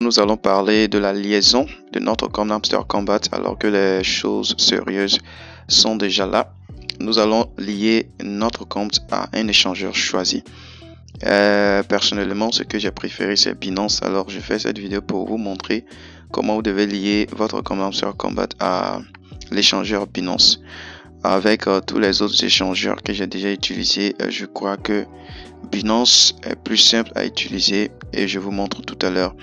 Nous allons parler de la liaison de notre compte Hamster Kombat alors que les choses sérieuses sont déjà là. Nous allons lier notre compte à un échangeur choisi. Personnellement, ce que j'ai préféré, c'est Binance. Alors, je fais cette vidéo pour vous montrer comment vous devez lier votre compte Hamster Kombat à l'échangeur Binance. Avec tous les autres échangeurs que j'ai déjà utilisés, je crois que Binance est plus simple à utiliser et je vous montre tout à l'heure.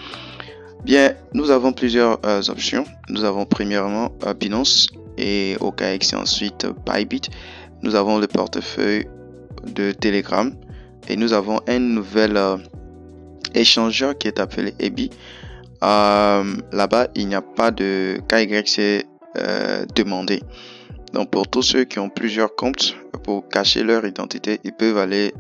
Bien, nous avons plusieurs options. Nous avons premièrement Binance et OKX et ensuite Bybit. Nous avons le portefeuille de Telegram et nous avons un nouvel échangeur qui est appelé Ebi. Là-bas, il n'y a pas de KYC demandé. Donc pour tous ceux qui ont plusieurs comptes, pour cacher leur identité, ils peuvent aller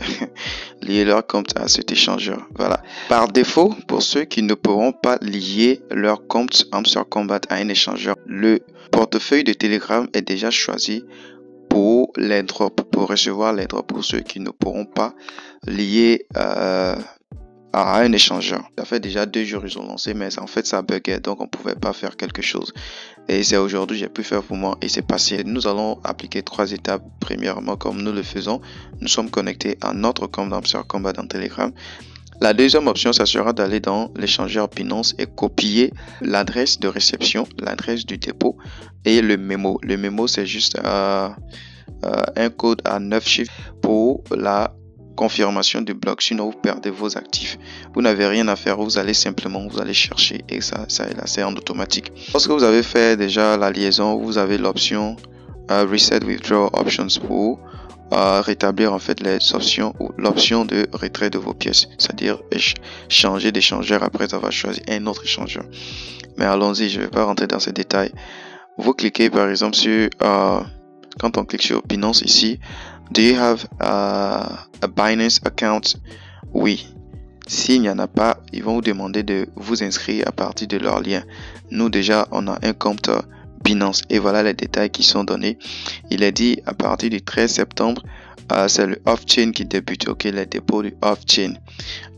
lier leur compte à cet échangeur. Voilà. Par défaut, pour ceux qui ne pourront pas lier leur compte Hamster Kombat à un échangeur, le portefeuille de Telegram est déjà choisi pour les drops, pour recevoir les drops pour ceux qui ne pourront pas lier à un échangeur. Ça fait déjà 2 jours ils ont lancé, mais en fait ça buguait, donc on pouvait pas faire quelque chose. Et c'est aujourd'hui j'ai pu faire pour moi et c'est passé. Nous allons appliquer 3 étapes. Premièrement, comme nous le faisons, nous sommes connectés à notre compte Hamster Kombat dans Telegram. La deuxième option, ça sera d'aller dans l'échangeur Binance et copier l'adresse de réception, l'adresse du dépôt et le mémo. Le mémo, c'est juste un code à 9 chiffres pour la confirmation du bloc, sinon vous perdez vos actifs. Vous n'avez rien à faire, vous allez chercher et ça est là, c'est en automatique. Lorsque vous avez fait déjà la liaison, vous avez l'option Reset Withdraw Options pour rétablir en fait les options ou l'option de retrait de vos pièces, c'est-à-dire changer d'échangeur après avoir choisi un autre échangeur. Mais allons-y, je ne vais pas rentrer dans ces détails. Vous cliquez par exemple sur quand on clique sur Binance ici, do you have a Binance account? Oui. S'il n'y en a pas, ils vont vous demander de vous inscrire à partir de leur lien. Nous déjà, on a un compte Binance et voilà les détails qui sont donnés. Il est dit à partir du 13 septembre, c'est le off-chain qui débute, ok, les dépôts du off-chain.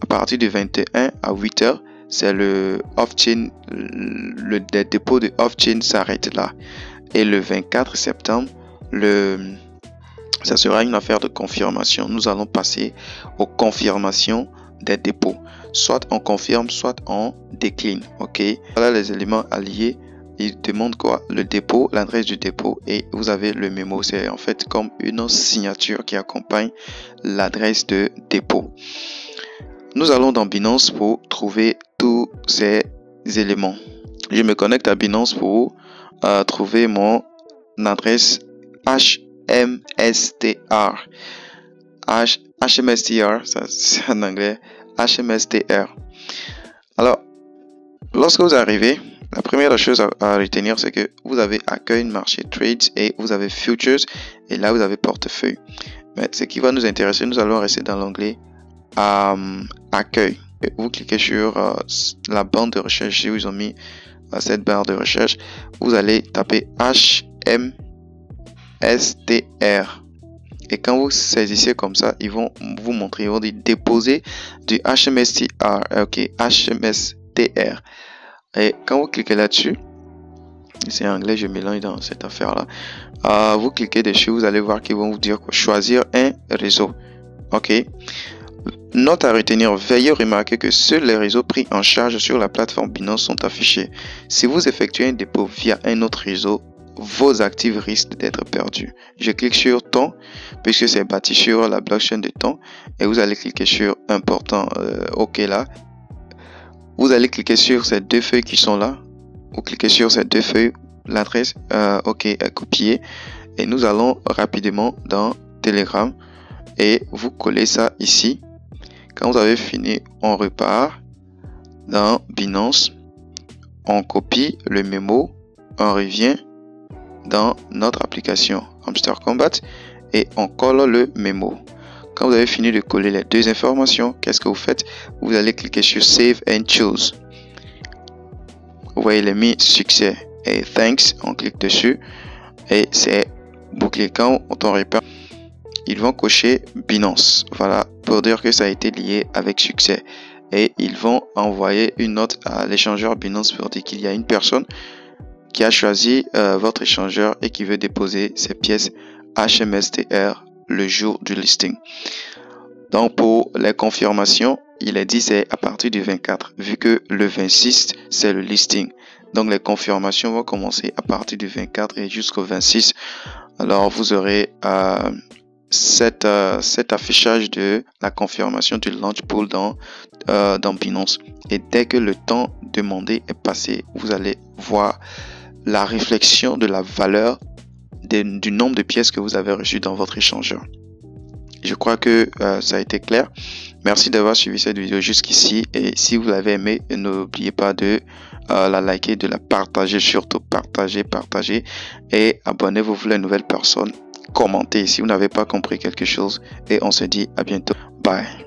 À partir du 21 à 8h, c'est le off-chain, le dépôt de off-chain s'arrête là. Et le 24 septembre, ça sera une affaire de confirmation. Nous allons passer aux confirmations des dépôts. Soit on confirme, soit on décline. Ok. Voilà les éléments à lier. Il demande quoi? Le dépôt, l'adresse du dépôt et vous avez le mémo. C'est en fait comme une signature qui accompagne l'adresse de dépôt. Nous allons dans Binance pour trouver tous ces éléments. Je me connecte à Binance pour trouver mon adresse HMSTR. HMSTR, ça c'est en anglais. HMSTR. Alors, lorsque vous arrivez, la première chose à retenir, c'est que vous avez accueil, marché, trades et vous avez futures et là vous avez portefeuille. Mais ce qui va nous intéresser, nous allons rester dans l'onglet accueil. Vous cliquez sur la bande de recherche, si ils ont mis cette barre de recherche, vous allez taper HMSTR. Et quand vous saisissez comme ça, ils vont vous montrer, ils vont dire déposer du HMSTR. Ok, HMSTR. Et quand vous cliquez là-dessus, c'est en anglais, je mélange dans cette affaire-là. Vous cliquez dessus, vous allez voir qu'ils vont vous dire quoi, choisir un réseau. Ok. Note à retenir, veuillez remarquer que seuls les réseaux pris en charge sur la plateforme Binance sont affichés. Si vous effectuez un dépôt via un autre réseau, vos actifs risquent d'être perdus. Je clique sur Ton, puisque c'est bâti sur la blockchain de Ton, et vous allez cliquer sur Important, OK là. Vous allez cliquer sur ces 2 feuilles qui sont là. Vous cliquez sur ces 2 feuilles, l'adresse, OK, copier, et nous allons rapidement dans Telegram, et vous collez ça ici. Quand vous avez fini, on repart dans Binance, on copie le mémo, on revient dans notre application Hamster Kombat et on colle le mémo. Quand vous avez fini de coller les 2 informations, qu'est-ce que vous faites? Vous allez cliquer sur Save and Choose. Vous voyez les mis succès et thanks, on clique dessus et c'est bouclé. Quand on repart, ils vont cocher Binance. Voilà, pour dire que ça a été lié avec succès. et ils vont envoyer une note à l'échangeur Binance pour dire qu'il y a une personne qui a choisi votre échangeur et qui veut déposer ses pièces HMSTR le jour du listing. Donc pour les confirmations, il est dit c'est à partir du 24, vu que le 26 c'est le listing. Donc les confirmations vont commencer à partir du 24 et jusqu'au 26. Alors vous aurez cet affichage de la confirmation du launch pool dans Binance. Et dès que le temps demandé est passé, vous allez voir la réflexion de la valeur du nombre de pièces que vous avez reçues dans votre échangeur. Je crois que ça a été clair. Merci d'avoir suivi cette vidéo jusqu'ici. Et si vous l'avez aimé, n'oubliez pas de la liker, de la partager, surtout partagez. Et abonnez-vous pour les nouvelles personnes. Commentez si vous n'avez pas compris quelque chose. Et on se dit à bientôt. Bye.